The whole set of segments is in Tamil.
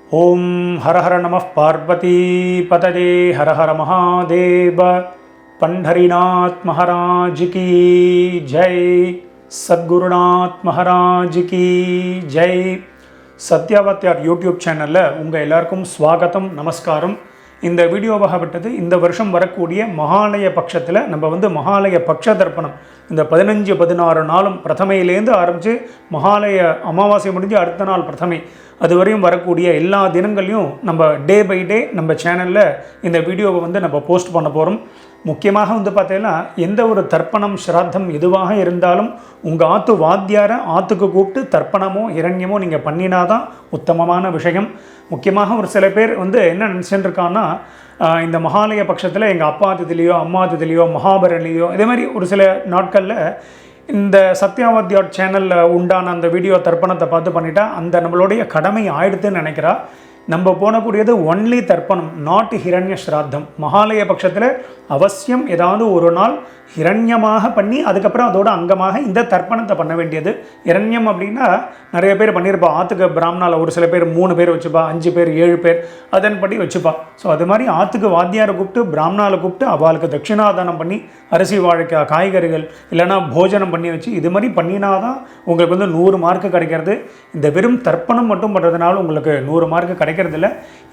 ओम हर हर नमः पार्वती पतये हर हर महादेव। पंढरीनाथ महाराज की जय। सद्गुरुनाथ महाराज की जय। சத்யாவத்யார் யூடியூப் சேனலில் உங்கள் எல்லாருக்கும் ஸ்வாகத்தம் நமஸ்காரம். இந்த வீடியோவாகப்பட்டது இந்த வருஷம் வரக்கூடிய மகாலய பட்சத்தில் நம்ம மகாலய பட்ச தர்ப்பணம் இந்த 15-16 நாளும் பிரதமையிலேருந்து ஆரம்பித்து மகாலய அமாவாசை முடிஞ்சு அடுத்த நாள் பிரதமை அதுவரையும் வரக்கூடிய எல்லா தினங்களையும் நம்ம டே பை டே நம்ம சேனலில் இந்த வீடியோவை நம்ம போஸ்ட் பண்ண போகிறோம். முக்கியமாக பார்த்தீங்கன்னா எந்த ஒரு தர்ப்பணம் ஸ்ராத்தம் எதுவாக இருந்தாலும் உங்கள் ஆற்று வாத்தியாரை ஆற்றுக்கு கூப்பிட்டு தர்ப்பணமோ இரண்யமோ நீங்கள் பண்ணினாதான் உத்தமமான விஷயம். முக்கியமாக ஒரு சில பேர் என்ன நினச்சிட்டு இருக்கான்னா, இந்த மகாலய பட்சத்தில் எங்கள் அப்பா திதிலையோ அம்மா திதிலையோ மகாபரணிலையோ இதே மாதிரி ஒரு சில நாட்களில் இந்த சத்யாவத்யார் சேனலில் உண்டான அந்த வீடியோ தர்ப்பணத்தை பார்த்து பண்ணிட்டா அந்த நம்மளுடைய கடமை ஆயிடுதுன்னு நினைக்கிறா. நம்ம போனக்கூடியது ஒன்லி தர்ப்பணம், நாட் ஹிரண்ய ஸ்ராத்தம். மகாலய பட்சத்தில் அவசியம் ஏதாவது ஒரு நாள் ஹிரண்யமாக பண்ணி அதுக்கப்புறம் அதோட அங்கமாக இந்த தர்ப்பணத்தை பண்ண வேண்டியது. இரண்யம் அப்படின்னா நிறைய பேர் பண்ணியிருப்பா. ஆற்றுக்கு பிராமணாவில் ஒரு சில பேர் 3 பேர் வச்சுப்பா, 5 பேர் 7 பேர் அதன்படி வச்சுப்பா. ஸோ அது மாதிரி ஆற்றுக்கு வாத்தியாரை கூப்பிட்டு பிராமணாவில் கூப்பிட்டு அவளுக்கு தட்சிணாதானம் பண்ணி அரிசி வாழைக்காய் காய்கறிகள் இல்லைனா போஜனம் பண்ணி வச்சு இது மாதிரி பண்ணினாதான் உங்களுக்கு 100 மார்க்கு கிடைக்கிறது. இந்த வெறும் தர்ப்பணம் மட்டும் பண்ணுறதுனால உங்களுக்கு 100 மார்க்கு கிடைக்கிறதில்ல.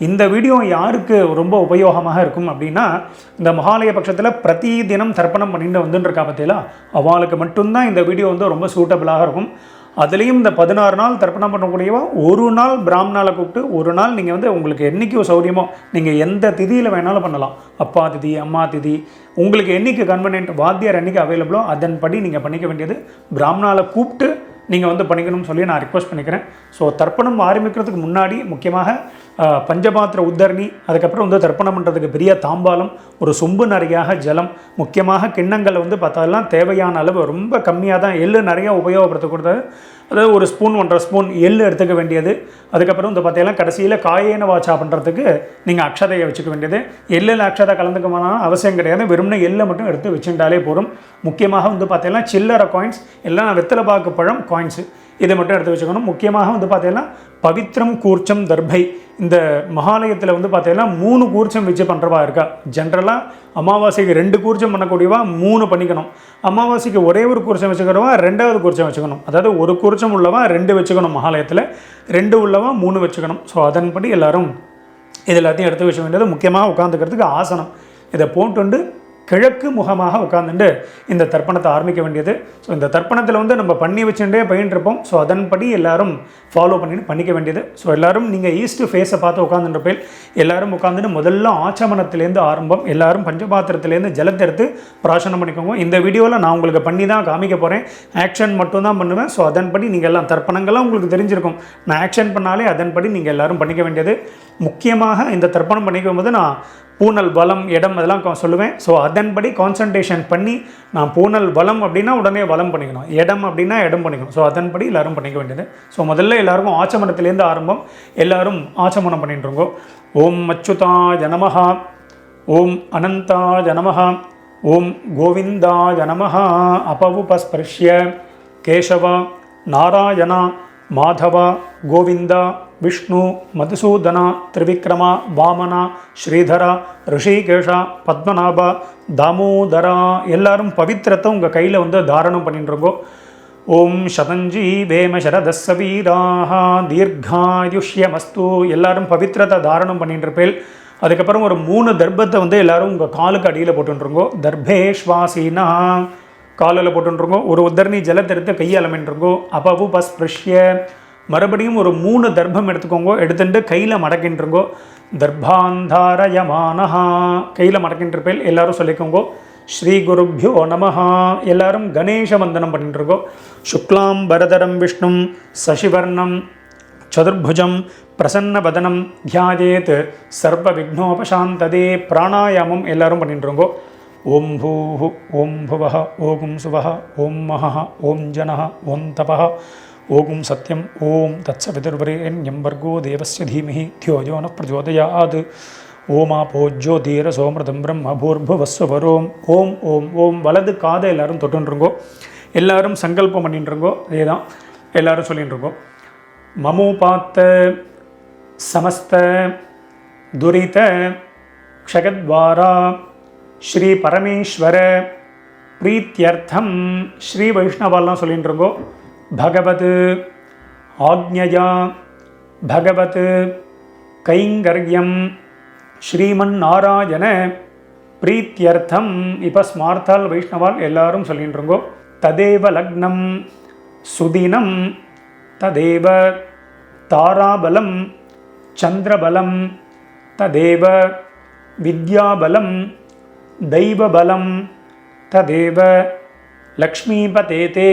இந்த வீடியோ யாருக்கு ரொம்ப உபயோகமாக இருக்கும் அப்படின்னா, இந்த மகாலய பட்சத்தில் பிரதி தினம் தர்ப்பணம் பண்ணிட்டு வந்துருக்கா பார்த்தீங்களா, அவளுக்கு மட்டும்தான் இந்த வீடியோ ரொம்ப சூட்டபிளாக இருக்கும். அதுலேயும் இந்த 16 நாள் தர்ப்பணம் பண்ணக்கூடியவா ஒரு நாள் பிராமணால கூப்பிட்டு ஒரு நாள் நீங்கள் உங்களுக்கு என்றைக்கு சௌரியமோ நீங்கள் எந்த திதியில் வேணாலும் பண்ணலாம். அப்பா திதி அம்மா திதி உங்களுக்கு என்றைக்கு கன்வீனியன்ட் வாத்தியார் என்றைக்கு அவைலபிளோ அதன்படி நீங்கள் பண்ணிக்க வேண்டியது. பிராமணால கூப்பிட்டு நீங்கள் பண்ணிக்கணும்னு சொல்லி நான் ரிக்வெஸ்ட் பண்ணிக்கிறேன். ஸோ தர்ப்பணம் ஆரம்பிக்கிறதுக்கு முன்னாடி முக்கியமாக பஞ்சபாத்திர உத்தரணி, அதுக்கப்புறம் தர்ப்பணம் பண்ணுறதுக்கு பெரிய தாம்பாலம், ஒரு சொம்பு நிறையாக ஜலம், முக்கியமாக கிண்ணங்களை பார்த்தாலாம் தேவையான அளவு ரொம்ப கம்மியாக தான், எள்ளு நிறையா உபயோகப்படுத்தக்கூடாது. அதாவது ஒரு ஸ்பூன் 1.5 ஸ்பூன் எள்ளு எடுத்துக்க வேண்டியது. அதுக்கப்புறம் பார்த்தீங்கன்னா கடைசியில் காயேன வாச்சா பண்ணுறதுக்கு நீங்கள் அக்ஷதையை வச்சுக்க வேண்டியது. எள்ளில் அக்ஷதை கலந்துக்கமான அவசியம் கிடையாது, வெறும்னா எள்ளை மட்டும் எடுத்து வச்சுட்டாலே போதும். முக்கியமாக பார்த்தீங்கன்னா சில்லறை காயின்ஸ் எல்லாம் வெத்தலை பாக்கு பழம் காயின்ஸு இதை மட்டும் எடுத்து வச்சுக்கணும். முக்கியமாக பார்த்தீங்கன்னா பவித்ரம் கூர்ச்சம் தர்பை. இந்த மகாலயத்தில் பார்த்தீங்கன்னா 3 கூர்ச்சம் வச்சு பண்ணுறவா இருக்கா. ஜென்ரலாக அமாவாசைக்கு 2 கூர்ச்சம் பண்ணக்கூடியவா 3 பண்ணிக்கணும். அமாவாசைக்கு ஒரே ஒரு கூர்ச்சம் வச்சுக்கிறவா 2வது கூர்ச்சம் வச்சுக்கணும். அதாவது ஒரு கூர்ச்சம் உள்ளவா 2 வச்சுக்கணும், மகாலயத்தில் 2 உள்ளவா 3 வச்சுக்கணும். ஸோ அதன்படி எல்லோரும் இது எல்லாத்தையும் எடுத்து வச்ச வேண்டியது. முக்கியமாக உட்காந்துக்கிறதுக்கு ஆசனம் இதை போட்டு கிழக்கு முகமாக உட்காந்துட்டு இந்த தர்ப்பணத்தை ஆரம்பிக்க வேண்டியது. ஸோ இந்த தர்ப்பணத்தில் நம்ம பண்ணி வச்சுட்டே பயின்றிருப்போம். ஸோ அதன்படி எல்லோரும் ஃபாலோ பண்ணிக்க வேண்டியது. ஸோ எல்லோரும் நீங்கள் ஈஸ்ட் ஃபேஸை பார்த்து உட்காந்துருப்பேன். எல்லோரும் உட்காந்துட்டு முதல்ல ஆச்சமனத்திலேருந்து ஆரம்பம். எல்லோரும் பஞ்சபாத்திரத்துலேருந்து ஜலத்தை எடுத்து பிராசனம் பண்ணிக்கோங்க. இந்த வீடியோவில் நான் உங்களுக்கு பண்ணி தான் காமிக்க போகிறேன், ஆக்ஷன் மட்டும்தான் பண்ணுவேன். ஸோ அதன்படி நீங்கள் எல்லாம் தர்ப்பணங்கள்லாம் உங்களுக்கு தெரிஞ்சிருக்கும். நான் ஆக்ஷன் பண்ணாலே அதன்படி நீங்கள் எல்லோரும் பண்ணிக்க வேண்டியது. முக்கியமாக இந்த தர்ப்பணம் பண்ணிக்கும் போது நான் பூனல் வலம் இடம் அதெல்லாம் சொல்லுவேன். ஸோ அதன்படி கான்சன்ட்ரேஷன் பண்ணி நான் பூனல் வலம் அப்படின்னா உடனே வலம் பண்ணிக்கணும், இடம் அப்படின்னா இடம் பண்ணிக்கணும். ஸோ அதன்படி எல்லோரும் பண்ணிக்க வேண்டியது. ஸோ முதல்ல எல்லாருக்கும் ஆச்சமனத்திலேருந்து ஆரம்பம். எல்லோரும் ஆச்சமனம் பண்ணிட்டுருங்கோ. ஓம் அச்சுதாய நமஹ, ஓம் அனந்தாய நமஹ, ஓம் கோவிந்தாய நமஹ. அபவுபஸ்பர்ஷ்ய கேசவ நாராயண மாதவ கோவிந்தா விஷ்ணு மதுசூதன திரிவிக்ரமா வாமனா ஸ்ரீதரா ரிஷிகேஷா பத்மநாபா தாமோதரா. எல்லாரும் பவித்திரத்தை உங்கள் கையில் தாரணம் பண்ணிட்டுருங்கோ. ஓம் சதஞ்சி வேம சரதஸ்ஸ வீராஹ தீர்காயுஷ்யமஸ்து. எல்லாரும் பவித்திரத்தை தாரணம் பண்ணிட்டுருப்பேன். அதுக்கப்புறம் ஒரு 3 தர்ப்பத்தை எல்லாரும் உங்கள் காலுக்கு அடியில் போட்டுருங்கோ. தர்பேஷ்வாசீனா காலில் போட்டுருங்கோ. ஒரு உத்தரணி ஜலத்தை எடுத்து கையால் அமைன்றிருங்கோ. அப்பவு பஸ்பிருஷ்ய மறுபடியும் ஒரு 3 தர்ப்பம் எடுத்துக்கோங்க. எடுத்துட்டு கையில் மடக்கின்றிருங்கோ. தர்பாந்தாரயமானஹா கையில் மடக்கின்றிருப்பேன். எல்லாரும் சொல்லிக்கோங்கோ. ஸ்ரீ குருப்யோ நமஹா. எல்லாரும் கணேச வந்தனம் பண்ணிட்டுருக்கோம். சுக்லாம் பரதரம் விஷ்ணும் சசிவர்ணம் சதுர்புஜம் பிரசன்னவதனம் தியாயேத் சர்வ விக்னோபசாந்ததே. பிராணாயாமம் எல்லாரும் பண்ணிட்டுருங்கோ. ஓம் பூஹு ஓம் புவஹ ஓம் சுவஹ ஓம் மஹ ஓம் ஜனஹ ஓம் தபஹ ஓம் சத்யம் ஓம் தத்சவிதுர்வரேண்யம் வர்கோ தேவஸ்ய தீமஹி தியோ யோ ந பிரச்சோதயாத். ஓமாபோ ஜோதிரசோமிருதம் பிரம்ம பூர்புவஸ்வரோம். ஓம் ஓம் ஓம். வலது காதை எல்லாரும் தொட்டுருங்கோ. எல்லாரும் சங்கல்பம் பண்ணிட்டுருங்கோ. அதே தான் எல்லாரும் சொல்லிட்டுருங்கோ. மமோபாத்த समस्त दुरित क्षगद्वारा श्री परमेश्वर प्रीत्यर्थम श्री वैष्णवाल सोल्लिंट्रुंगो भगवत आज्ञया भगवत कैंगर्यम श्रीमन्नारायण प्रीत्यर्थम इप स्मार्ताल वैष्णवाल एल्लारुम सोल्लिंट्रुंगो तदेव लग्नम सुदिनम तदेव ताराबलम चंद्रबलम तदेव विद्याबलम दैवबलम तदेव लक्ष्मीपतेते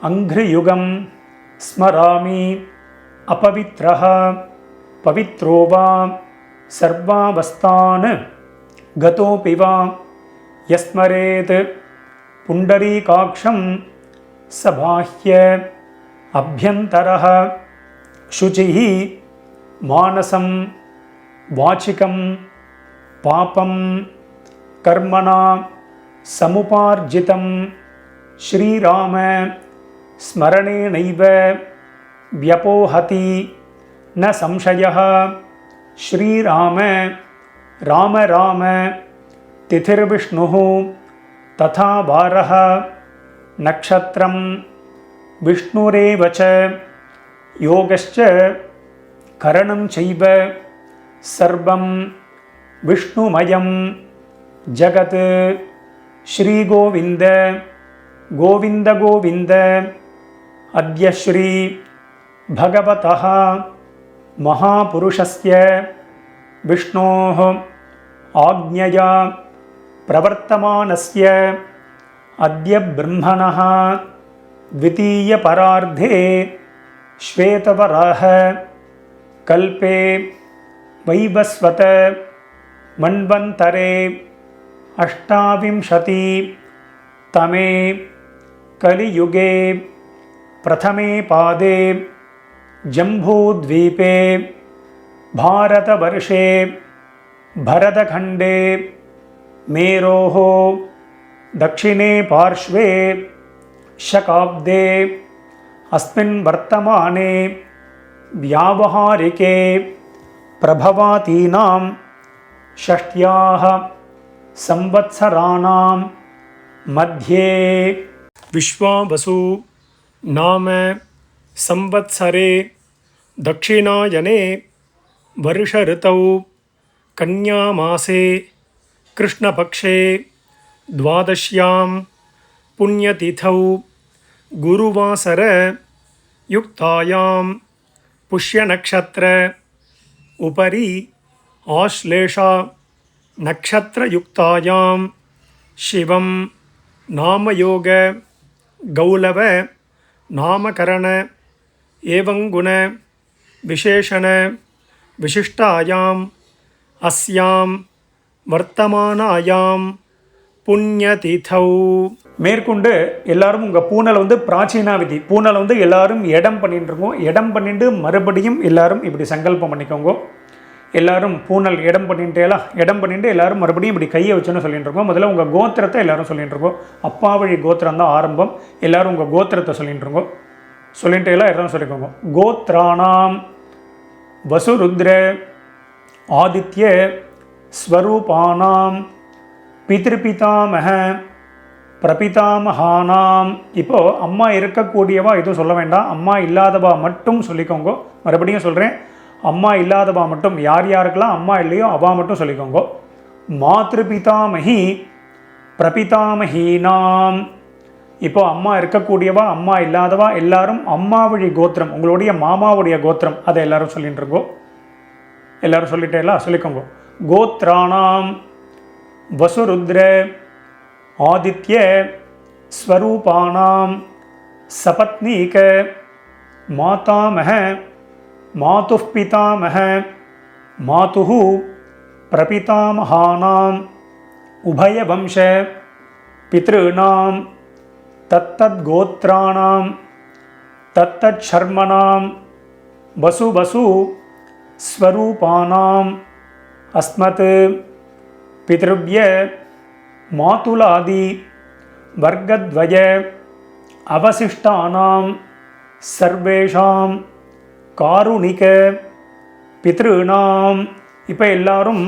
अंघ्रियुगम स्मरामि अपवित्रः पवित्रो वा सर्वावस्थान् गतोऽपि वा यस्मरेत् पुण्डरीकाक्षं स बाह्य अभ्यन्तरः शुचिः मानसं वाचिकं पापं कर्मणा समुपार्जितं श्रीराम स्मरणेनैव व्यपोहति न संशयः श्रीराम राम राम तिथिर्विष्णुः तथा वारः नक्षत्रं विष्णुरेव च योगश्च करणं चैव सर्वं विष्णुमयं जगत् श्रीगोविन्द गोविन्द गोविन्द अद्य श्री भगवतः महापुरुषस्य विष्णोः आज्ञया प्रवर्तमानस्य अद्य ब्रह्मणः द्वितीयपरार्धे श्वेतवराह कल्पे वैवस्वत मन्वन्तरे अष्टाविंशति तमे कलियुगे प्रथमे पादे जम्बूद्वीपे भारतवर्षे भरतखण्डे मेरोः दक्षिणे पार्श्वे शकाब्दे अस्मिन् वर्तमाने व्यावहारिके प्रभवातीनां षष्ट्याः संवत्सराणां मध्ये विश्वावसु नाम संवत्सरे दक्षिणायने वर्ष ऋतौ कन्यामासे कृष्णपक्षे द्वादश्यां पुण्यतिथौ गुरुवासर युक्तायां पुष्यनक्षत्र उपरि आश्लेषा नक्षत्रयुक्तायां शिवं नामयोग गौलव नामकरण एवं गुण विशेषण विशिष्टायां अस्यां वर्तमानायां புண்ணியதிதௌ. மேற்கொண்டு எல்லாரும் உங்கள் பூனல் பிராச்சீனா விதி பூனல் எல்லாரும் இடம் பண்ணிட்டு இருக்கோம். இடம் பண்ணிட்டு மறுபடியும் எல்லாரும் இப்படி சங்கல்பம் பண்ணிக்கோங்க. எல்லாரும் பூனல் இடம் பண்ணிட்டேலாம் இடம் பண்ணிட்டு எல்லாரும் மறுபடியும் இப்படி கையை வச்சுன்னு சொல்லிட்டு இருக்கோம். முதல்ல உங்கள் கோத்திரத்தை எல்லாரும் சொல்லிட்டு இருக்கோம். அப்பா வழி கோத்திரம் தான் ஆரம்பம். எல்லாரும் உங்கள் கோத்திரத்தை சொல்லிட்டு இருக்கோம். சொல்லிட்டேலாம் எல்லாரும் சொல்லிக்கோங்க. கோத்ராணாம் வசுருத்ர ஆதித்ய ஸ்வரூபானாம் பித்ருபிதாமக பிரபிதாமகானாம். இப்போது அம்மா இருக்கக்கூடியவா எதுவும் சொல்ல வேண்டாம். அம்மா இல்லாதவா மட்டும் சொல்லிக்கோங்க. மறுபடியும் சொல்கிறேன், அம்மா இல்லாதவா மட்டும், யார் யாருக்கெல்லாம் அம்மா இல்லையோ அவா மட்டும் சொல்லிக்கோங்க. மாத்ருபிதாமகி பிரபிதாமகீனாம். இப்போது அம்மா இருக்கக்கூடியவா அம்மா இல்லாதவா எல்லாரும் அம்மா வழி கோத்திரம், உங்களுடைய மாமாவுடைய கோத்திரம், அதை எல்லாரும் சொல்லிட்டு இருக்கோ. எல்லாரும் சொல்லிட்டேலாம் சொல்லிக்கோங்க. கோத்ராணாம் வசுருத்ர ஆதித்ய ஸ்வரூபானாம் சபத்னீக மாதாமக மாதுः பிதாமக மாதுः பிரபிதாமகானாம் உபயவம்ச பித்ருணாம் தத்தத்கோத்ராணாம் தத்தச்சர்மணாம் வசு வசு ஸ்வரூபானாம் அஸ்மத் பித்ருப்ய மாதுலாதி வர்க்கத்வய அவசிஷ்டானாம் சர்வேஷாம் காருணிக பித்ருணாம். இப்போ எல்லாரும்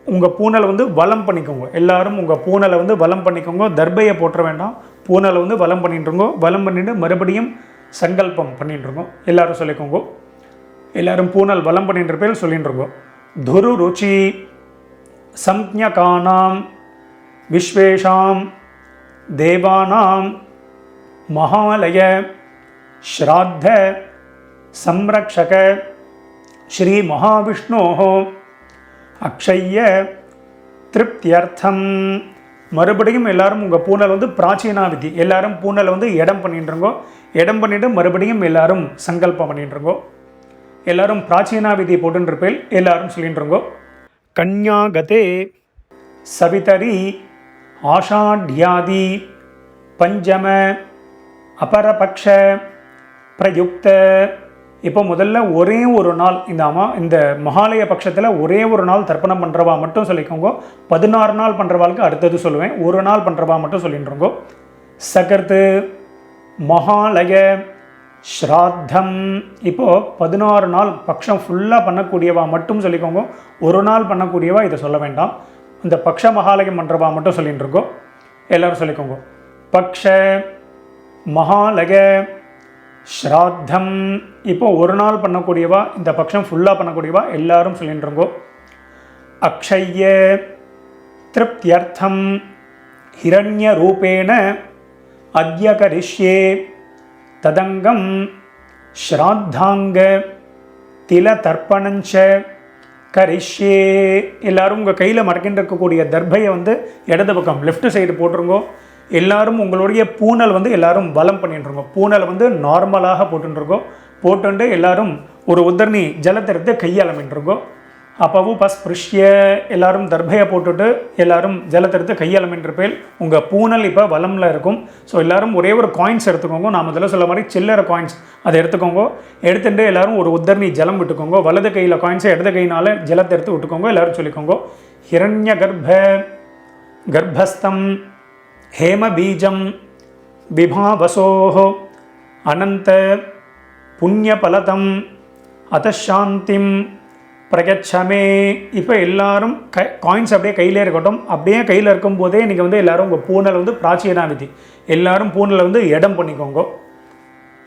உங்கள் பூனலை வந்து வலம் பண்ணிக்கோங்க. எல்லாரும் உங்கள் பூனலை வந்து வலம் பண்ணிக்கோங்க. தர்பையை போட்டுற வேண்டாம். பூனலை வந்து வலம் பண்ணிட்டுருங்கோ. வலம் பண்ணிட்டு மறுபடியும் சங்கல்பம் பண்ணிட்டுருங்கோ. எல்லாரும் சொல்லிக்கோங்க. எல்லாரும் பூனல் வலம் பண்ணின்ற பேர் சொல்லிட்டுருங்கோ. துரு ருச்சி சம்ஞகானாம் விஸ்வேஷாம் தேவானாம் மகாலய ஸ்ராத்த சம்ரக்ஷக ஸ்ரீ மகாவிஷ்ணோஹோ அக்ஷய்ய திருப்தியர்த்தம். மறுபடியும் எல்லாரும் உங்கள் பூனல் வந்து பிராச்சீனா விதி. எல்லாரும் பூனலை வந்து இடம் பண்ணிட்டுருங்கோ. இடம் பண்ணிவிட்டு மறுபடியும் எல்லாரும் சங்கல்பம் பண்ணிட்டுருங்கோ. எல்லாரும் பிராச்சீனா விதி போட்டுருப்பேன். எல்லாரும் சொல்லிட்டுருங்கோ. கன்யாகதே சவிதரி ஆஷாட்யாதி பஞ்சம அபரபக்ஷ பிரயுக்த. இப்போ முதல்ல ஒரே ஒரு நாள் இந்த மகாலய பட்சத்தில் ஒரே ஒரு நாள் தர்ப்பணம் பண்ணுறவா மட்டும் சொல்லிக்கோங்க. 16 நாள் பண்ணுறவாளுக்கு அடுத்தது சொல்லுவேன். ஒரு நாள் பண்ணுறவா மட்டும் சொல்லிட்டுருங்கோ. சகர்த்து மகாலய ஸ்ராத்தம். இப்போது 16 நாள் பட்சம் ஃபுல்லாக பண்ணக்கூடியவா மட்டும் சொல்லிக்கோங்க. ஒரு நாள் பண்ணக்கூடியவா இதை சொல்ல வேண்டாம். இந்த பக்ஷ மகாலயம் பண்ணுறவா மட்டும் சொல்லிட்டுருக்கோ. எல்லோரும் சொல்லிக்கோங்க. பக்ஷ மகாலய ஸ்ராத்தம். இப்போ ஒரு நாள் பண்ணக்கூடியவா, இந்த பட்சம் ஃபுல்லாக பண்ணக்கூடியவா எல்லாரும் சொல்லிட்டுருங்கோ. அக்ஷய்ய திருப்தியர்த்தம் ஹிரண்ய ரூபேண அத்ய கரிஷ்யே ததங்கம் ஸ்ராத்தாங்க தில தர்ப்பணஞ்ச கரிஷ்யே. எல்லாரும் உங்கள் கையில் மடக்கிட்டு இருக்கக்கூடிய தர்பையை வந்து இடது பக்கம் லெஃப்ட் சைடு போட்டுருங்கோ. எல்லாரும் உங்களுடைய பூனல் வந்து எல்லாரும் வலம் பண்ணிட்டுருங்கோ. பூனலை வந்து நார்மலாக போட்டுருங்கோ. போட்டுண்டு எல்லாரும் ஒரு உத்தரணி ஜலத்தை எடுத்து கையாளமின்றிருங்கோ. அப்பவும் பஸ்பிருஷ்ய எல்லாரும் தர்பையை போட்டுட்டு எல்லாரும் ஜலத்தை எடுத்து கையாளமின்றிருப்பேன். உங்கள் பூனல் இப்போ வலமில் இருக்கும். ஸோ எல்லாரும் ஒரே ஒரு காயின்ஸ் எடுத்துக்கோங்க. நான் முதல்ல சொல்ல மாதிரி சில்லறை காயின்ஸ் அதை எடுத்துக்கோங்க. எடுத்துட்டு எல்லாரும் ஒரு உத்தரணி ஜலம் விட்டுக்கோங்க. வலது கையில் காயின்ஸை இடது கையினால் ஜலத்தை எடுத்து விட்டுக்கோங்க. எல்லாரும் சொல்லிக்கோங்க. ஹிரண்ய கர்ப்பஸ்தம் ஹேமபீஜம் விபாவசோஹோ அனந்த புண்ணியபலதம் அதசாந்திம் பிரகச்சமே. இப்போ எல்லாரும் காயின்ஸ் அப்படியே கையிலே இருக்கட்டும். அப்படியே கையில் இருக்கும்போதே நீங்கள் வந்து எல்லோரும் உங்கள் பூனலை வந்து பிராச்சீனா விதி. எல்லாரும் பூனலை வந்து இடம் பண்ணிக்கோங்க.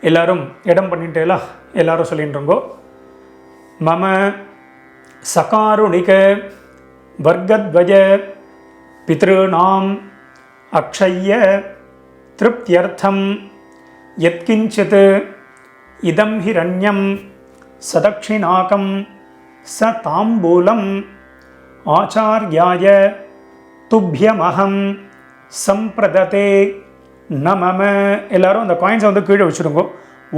எல்லாரும் இடம் பண்ணிட்டேலா எல்லாரும் சொல்லிட்டுருங்கோ. மம சகாருணிக வர்க்கத்வய பித்ருணாம் அக்ஷய்ய திருப்தியர்த்தம் யத்கிஞ்சித் இதம் ஹிரண்யம் சதக்ஷிணாகம் ச தாம்பூலம் ஆச்சார்யாய துப்யமஹம் சம்பிரததே நமம. எல்லாரும் அந்த காயின்ஸை வந்து கீழே வச்சுருங்கோ.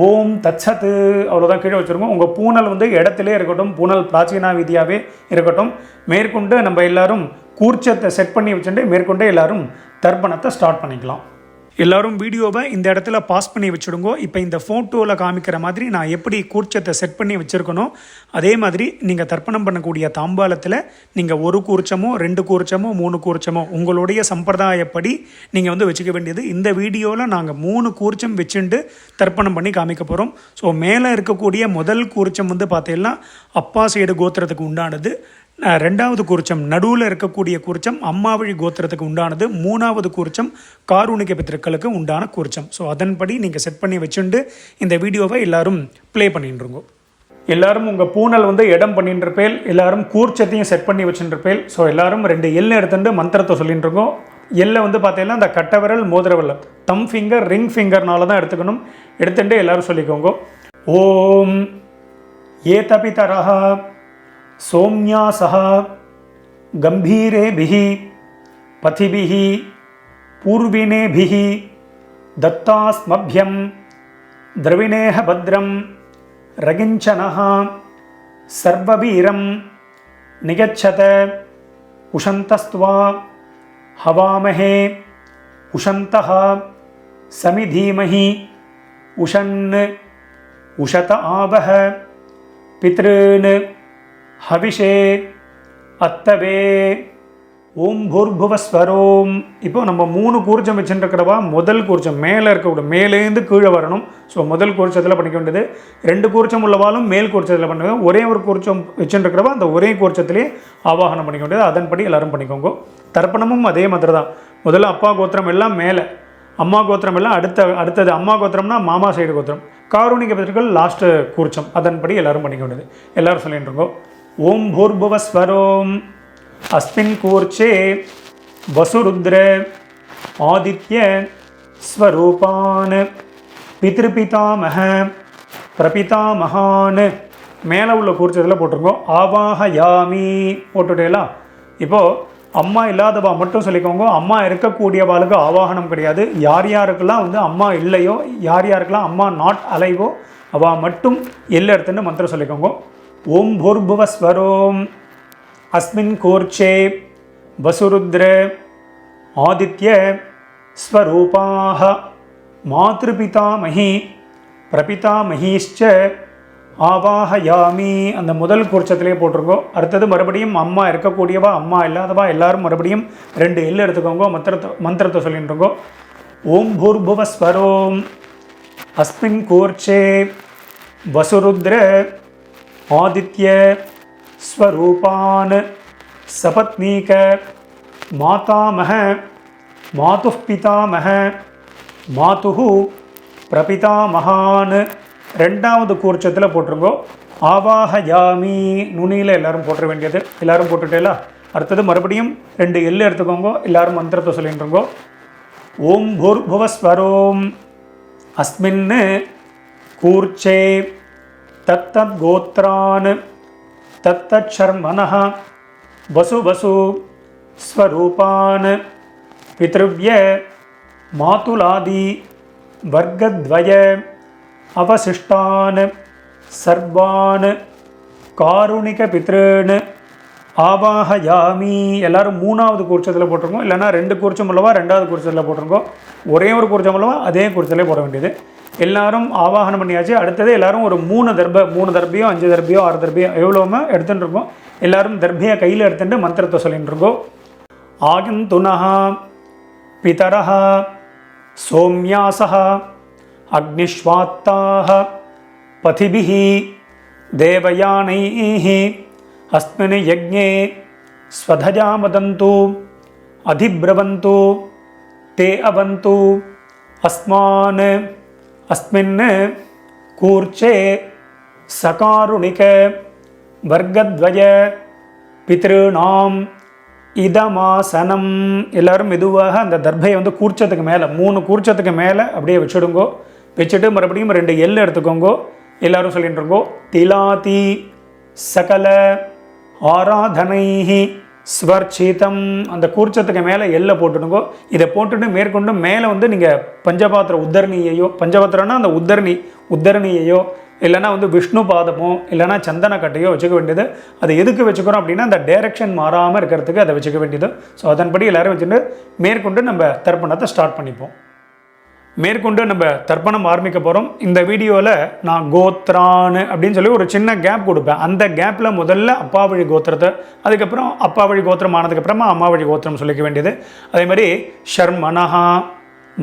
ஓம் தத்சத்து அவ்வளோதான் கீழே வச்சுருங்க. உங்கள் பூனல் வந்து இடத்துலே இருக்கட்டும். பூனல் பிராச்சீனா விதியாகவே இருக்கட்டும். மேற்கொண்டு நம்ம எல்லாரும் கூர்ச்சத்தை செட் பண்ணி வச்சுட்டு மேற்கொண்டு எல்லாரும் தர்ப்பணத்தை ஸ்டார்ட் பண்ணிக்கலாம். எல்லோரும் வீடியோவை இந்த இடத்துல பாஸ் பண்ணி வச்சுடுங்கோ. இப்போ இந்த ஃபோட்டோவில் காமிக்கிற மாதிரி நான் எப்படி கூர்ச்சத்தை செட் பண்ணி வச்சுருக்கணும் அதே மாதிரி நீங்கள் தர்ப்பணம் பண்ணக்கூடிய தாம்பாலத்தில் நீங்கள் 1 கூர்ச்சமோ 2 கூர்ச்சமோ 3 கூர்ச்சமோ உங்களுடைய சம்பிரதாயப்படி நீங்கள் வந்து வச்சுக்க வேண்டியது. இந்த வீடியோவில் நாங்கள் 3 கூர்ச்சம் வச்சுட்டு தர்ப்பணம் பண்ணி காமிக்க போகிறோம். ஸோ மேலே இருக்கக்கூடிய முதல் கூர்ச்சம் வந்து பார்த்தீங்கன்னா அப்பா சைடு கோத்திரத்துக்கு உண்டானது. 2வது கூர்ச்சம் நடுவில் இருக்கக்கூடிய கூர்ச்சம் அம்மாவழி கோத்திரத்துக்கு உண்டானது. 3வது கூர்ச்சம் காரூணிக பித்திருக்களுக்கு உண்டான கூர்ச்சம். ஸோ அதன்படி நீங்கள் செட் பண்ணி வச்சுட்டு இந்த வீடியோவை எல்லாரும் ப்ளே பண்ணிட்டுருங்கோ. எல்லாரும் உங்கள் பூனல் வந்து இடம் பண்ணிட்டுருப்பேல். எல்லாரும் கூர்ச்சத்தையும் செட் பண்ணி வச்சுட்டுருப்பேல். ஸோ எல்லாரும் 2 எல் எடுத்துட்டு மந்திரத்தை சொல்லிட்டுருக்கோம். எல்லை வந்து பார்த்தீங்கன்னா இந்த கட்டை விரல் மோதிர விரல் தம் ஃபிங்கர் ரிங் ஃபிங்கர்னால தான் எடுத்துக்கணும். எடுத்துட்டு எல்லாரும் சொல்லிக்கோங்க. ஓம் ஏதபிதரஹ சோம்யாசஹ கம்பீரேபிஹ பதிபிஹ பூர்வினேபிஹ தத்தாஸ்மப்யம் திரவிணேஹ பத்ரம் ரகிஞ்சனஹ சர்வவீரம் நிகச்சத உஷந்தஸ்த்வா ஹவாமஹே உஷந்தஹ சமிதீமஹி உஷன் உஷத ஆவஹ பித்ருன் ஹவிஷே அத்தவே. ஓம் பூர்புவஸ்வரோம். இப்போ நம்ம 3 கூர்ச்சம் வச்சுருக்கிறவா முதல் கூர்ச்சம் மேலே இருக்கக்கூடிய மேலேருந்து கீழே வரணும். ஸோ முதல் கூர்ச்சத்தில் பண்ணிக்க வேண்டியது. 2 கூர்ச்சம் உள்ளவாலும் மேல் கூர்ச்சத்தில் பண்ணுங்க. ஒரே ஒரு கூர்ச்சம் வச்சுருக்கிறவா அந்த ஒரே கூர்ச்சத்திலே ஆவாகனம் பண்ணிக்க வேண்டியது. அதன்படி எல்லோரும் பண்ணிக்கோங்க. தர்ப்பணமும் அதே மாதிரி தான். முதல்ல அப்பா கோத்திரம் எல்லாம் மேலே, அம்மா கோத்திரம் எல்லாம் அடுத்தது. அம்மா கோத்திரம்னா மாமா சைடு கோத்திரம். காரூணிக பிதர்கள் லாஸ்ட்டு கூர்ச்சம். அதன்படி எல்லோரும் பண்ணிக்க வேண்டியது. எல்லோரும் சொல்லிட்டு இருக்கோம். ஓம் பூர்புவஸ்வரோம். अस्मिन् कूर्चे वसुरुद्र आदित्य स्वरूपान् पितृपितामह प्रपितामहान् மேலே உள்ள கூர்ச்சத்தில் போட்டிருக்கோம். ஆவாஹயாமி போட்டுட்டேலா. இப்போது அம்மா இல்லாதவா மட்டும் சொல்லிக்கோங்க. அம்மா இருக்கக்கூடியவாளுக்கு ஆவாகனம் கிடையாது. யார் யாருக்கெல்லாம் அம்மா இல்லையோ, யார் யாருக்கெல்லாம் அம்மா நாட் அலைவோ அவள் மட்டும் எல்லை எடுத்துன்னு மந்திரம் சொல்லிக்கோங்க. ஓம் பூர்புவஸ்வரோம். अस्मिन् कूर्चे वसुरुद्र आदित्य स्वरूपाः मातृपितामही प्रपितामहीश्च ஆவாஹயாமி. அந்த முதல் கூர்ச்சத்திலே போட்டிருக்கோ. அடுத்தது மறுபடியும் அம்மா இருக்கக்கூடியவா அம்மா இல்லாதவா எல்லாரும் மறுபடியும் 2 எல் எடுத்துக்கோங்க. மந்திரத்தை சொல்லிட்டு இருக்கோம். ஓம் பூர்புவஸ்வரோம். அஸ்மின் கூர்ச்சே வசுருத்ர ஆதித்ய ஸ்வரூபான் சபத்னீக மாதாமஹ மாதுः பிதாமஹ மாதுः பிரபிதாமஹான். 2வது கூர்ச்சத்தில் போட்டிருங்கோ. ஆவாஹயாமி நுனியில் எல்லாரும் போட்டுற வேண்டியது. எல்லாரும் போட்டுட்டேலா. அடுத்தது மறுபடியும் 2 எல் எடுத்துக்கோங்க. எல்லாரும் மந்திரத்தை சொல்லிட்டுருங்கோ. ஓம் பூர்புவஸ்வரோம். அஸ்மின் கூர்ச்சே தத்தத் கோத்ரான் தத்தர்மனः வசு வசு ஸ்வரூபான் பித்ருவ்ய மாதுலாதி வர்க்கத்வய அவசிஷ்டான் சர்வான் காருணிக பித்ருன் ஆவாஹயாமி. எல்லாரும் 3வது கூர்ச்சத்தில் போட்டிருக்கோம். இல்லைனா 2 கூர்ச்சம் உள்ளவா 2வது கூர்ச்சத்தில் போட்டிருக்கோம். ஒரே ஒரு கூர்ச்சம் உள்ளவா அதே கூர்ச்சத்திலே போட வேண்டியது. எல்லாரும் ஆவாகனம் பண்ணியாச்சு. அடுத்தது எல்லாரும் ஒரு 3 தர்பியோ 5 தர்பியோ 6 தர்பியோ எவ்வளோமே எடுத்துகிட்டு இருக்கோம். எல்லாரும் தர்பியை கையில் எடுத்துட்டு மந்திரத்தை சொல்லிட்டு இருக்கோம். ஆகந்துனஹ பிதரஹ சோம்யாசஹ அக்னிஷ்வாத்தாஹ பதிபிஹி தேவயானைஹி அஸ்மின் யஜ்ஞே ஸ்வதஜாமதந்து அதிப்ரவந்து தே அவந்து அஸ்மான் अस्मिन् कूर्चे सकारुणिक वर्गद्वय पितॄणाम இதமாசனம். எல்லாரும் மெதுவாக அந்த தர்பையை கூர்ச்சத்துக்கு மேலே 3 கூர்ச்சத்துக்கு மேலே அப்படியே வச்சுடுங்கோ. வச்சுட்டு மறுபடியும் 2 எல் எடுத்துக்கோங்கோ. எல்லாரும் சொல்லிட்டு இருக்கோம். திலாதி சகல ஆராதனைஹி ஸ்வர்ச்சிதம். அந்த கூர்ச்சத்துக்கு மேலே எல்லை போட்டுடுங்கோ. இதை போட்டுட்டு மேற்கொண்டு மேலே நீங்கள் பஞ்சபாத்திர உத்தரணியையோ, பஞ்சபாத்திரம்னா அந்த உத்தரணியையோ இல்லைனா விஷ்ணு பாதமோ இல்லைனா சந்தன கட்டையோ வச்சுக்க வேண்டியது. அது எதுக்கு வச்சுக்கிறோம் அப்படின்னா அந்த டைரெக்ஷன் மாறாமல் இருக்கிறதுக்கு அதை வச்சுக்க வேண்டியது. ஸோ அதன்படி எல்லோரும் வச்சுட்டு மேற்கொண்டு நம்ம தர்ப்பணத்தை ஸ்டார்ட் பண்ணிப்போம். மேற்கொண்டு நம்ம தர்ப்பணம் ஆரம்பிக்க போகிறோம். இந்த வீடியோவில் நான் கோத்ரான் அப்படின்னு சொல்லி ஒரு சின்ன கேப் கொடுப்பேன். அந்த கேப்பில் முதல்ல அப்பா வழி கோத்திரத்தை, அதுக்கப்புறம் அப்பா வழி கோத்திரம் ஆனதுக்கப்புறமா அம்மா வழி கோத்திரம் சொல்லிக்க வேண்டியது. அதே மாதிரி ஷர்மனஹா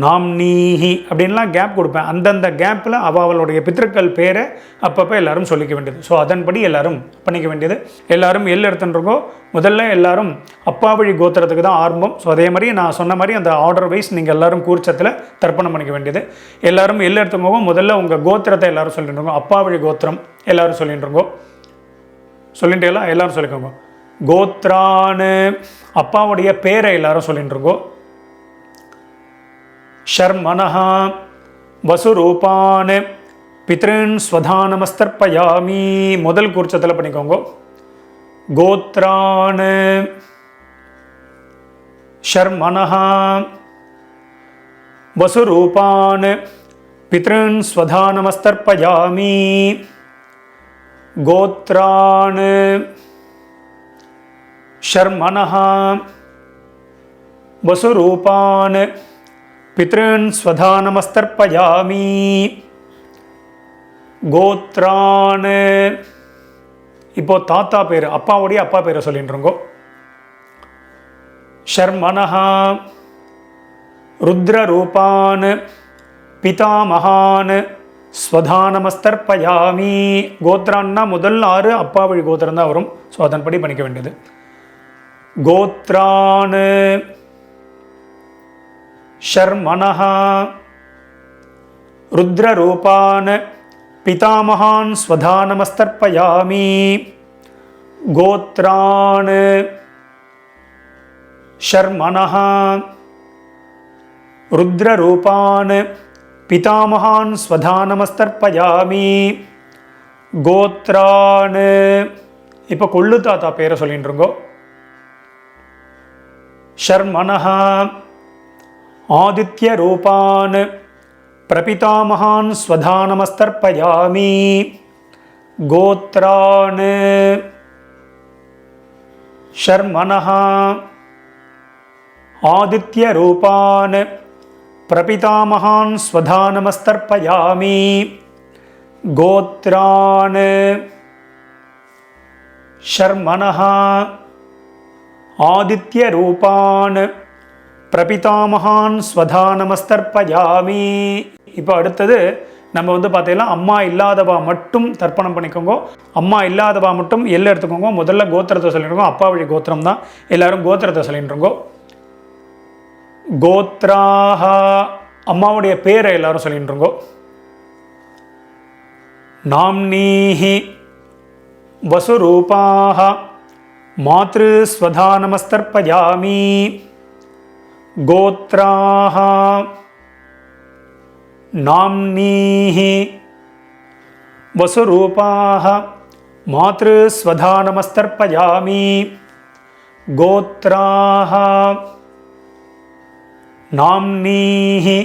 நாம்னீஹி அப்படின்லாம் கேப் கொடுப்பேன். அந்தந்த கேப்பில் அவளுடைய பித்திருக்கள் பேரை அப்பப்போ எல்லாரும் சொல்லிக்க வேண்டியது. ஸோ அதன்படி எல்லாரும் பண்ணிக்க வேண்டியது. எல்லாரும் எல் எடுத்துட்டுருக்கோம். முதல்ல எல்லாரும் அப்பா வழி கோத்திரத்துக்கு தான் ஆரம்பம். ஸோ அதே மாதிரி நான் சொன்ன மாதிரி அந்த ஆர்டர் வைஸ் நீங்கள் எல்லாரும் கூர்ச்சத்தில் தர்ப்பணம் பண்ணிக்க வேண்டியது. எல்லாரும் எல் எடுத்துக்கோங்க. முதல்ல உங்கள் கோத்திரத்தை எல்லாரும் சொல்லிட்டு இருக்கோம். அப்பா வழி கோத்திரம் எல்லாரும் சொல்லிட்டு இருக்கோம். சொல்லிட்டு எல்லாரும் சொல்லிக்கோங்க. கோத்ரான்னு அப்பாவுடைய பேரை எல்லாரும் சொல்லிட்டு இருக்கோம். ஷர்மனஹ வசுரூபான் பித்ருன் ஸ்வதானமஸ்தர்ப்பயாமி. முதல் கூர்ச்சத்தில் பண்ணிக்கோங்க. கோத்ரான் ஷர்மனஹ வசுரூபான் பித்ருன் ஸ்வதானமஸ்தர்ப்பயாமி. கோத்ரான் ஷர்மனஹ வசுரூபான் பித்ருன் ஸ்வதானமஸ்தர்ப்பயாமி. கோத்ரான் இப்போ தாத்தா பேர், அப்பாவுடைய அப்பா பேரை சொல்லிட்டுருங்கோ. शर्मणः रुद्ररूपान् पितामहान् ஸ்வதானமஸ்தர்ப்பயாமி. கோத்ரான்னா முதல் 6 அப்பா வழி கோத்திரம் தான் வரும். ஸோ அதன்படி பண்ணிக்க வேண்டியது. கோத்ரான் ஷர்மணः ருத்ரரூபான் பிதாமகான் ஸ்வதானமஸ்தர்ப்பயாமி. கோத்ரான் ஷர்மணः ருத்ரரூபான் பிதாமகான் ஸ்வதானமஸ்தர்ப்பயாமி. கோத்ரான் இப்போ கொள்ளு தாத்தா பேரை சொல்லிட்டு இருக்கோம். ஷர்மணः ஆதித்ய ரூபான் பிரபிதாமகான் ஸ்வதானமஸ்தர்ப்பயாமி. கோத்ரான் ஷர்மணः ஆதித்ய ரூபான் பிரபிதாமகான் ஸ்வதானமஸ்தர்ப்பயாமி. கோத்ரான் ஷர்மணः ஆதித்ய ரூபான் பிரபிதாமகான் ஸ்வதானமஸ்தர்ப்பயாமி. இப்போ அடுத்தது நம்ம பார்த்தீங்கன்னா அம்மா இல்லாதவா மட்டும் தர்ப்பணம் பண்ணிக்கோங்க. அம்மா இல்லாதவா மட்டும் எல்லாம் எடுத்துக்கோங்க. முதல்ல கோத்திரத்தை சொல்லிட்டுருக்கோம். அப்பா வழி கோத்திரம் தான். எல்லாரும் கோத்திரத்தை சொல்லிட்டுருங்கோ. கோத்ராஹ அம்மாவுடைய பேரை எல்லாரும் சொல்லிட்டுருங்கோ. நாம்னீஹி வசுரூபாஹ மாத்ரு ஸ்வதானமஸ்தர்ப்பயாமி. கோத்ராஹ நாம்னீஹி வசுரூபாஹ மாத்ரு ஸ்வதானமஸ்தர்ப்பயாமி. கோத்ராஹ நாம்னீஹி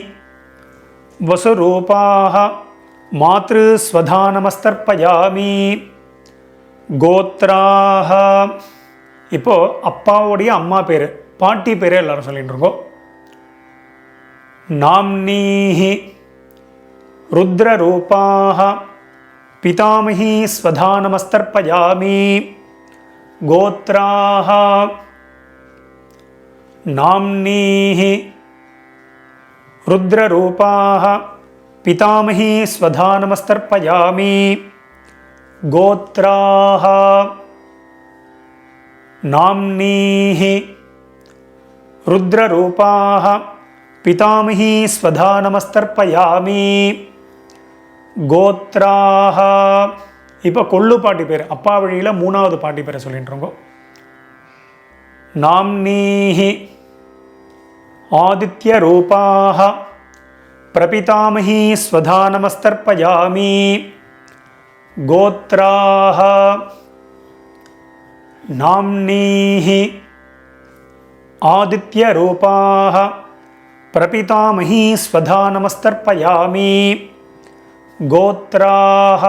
வசுரூபாஹ மாத்ரு ஸ்வதானமஸ்தர்ப்பயாமி. கோத்ராஹ இப்போ அப்பாவுடைய அம்மா பேர், பாட்டி பேர் எல்லாரும் சொல்லிட்டு இருக்கோம். நாம்னீஹி ருத்ரரூபாஹ பிதாமஹி ஸ்வதானமஸ்தர்ப்பயாமி. கோத்ராஹ நாம்னீஹி ருத்ரரூபாஹ பிதாமஹி ஸ்வதானமஸ்தர்ப்பயாமி. கோத்ராஹ நாம்னீஹி ருத்ரரூபாஹ பிதாமஹி ஸ்வதானமஸ்தர்ப்பயாமி. கோத்ராஹ இப்போ கொள்ளு பாட்டி பேர், அப்பா வழியில் 3வது பாட்டி பேரை சொல்லிட்டு இருக்கோம். நாம்னீஹி ஆதித்ய ரூபாஹ பிரபிதாமஹி ஸ்வதானமஸ்தர்ப்பயாமி. கோத்ராஹ நாம்னீஹி ஆதித்ய ரூபாஹ பிரபிதாமஹி ஸ்வதானமஸ்தர்ப்பயாமி. கோத்ராஹ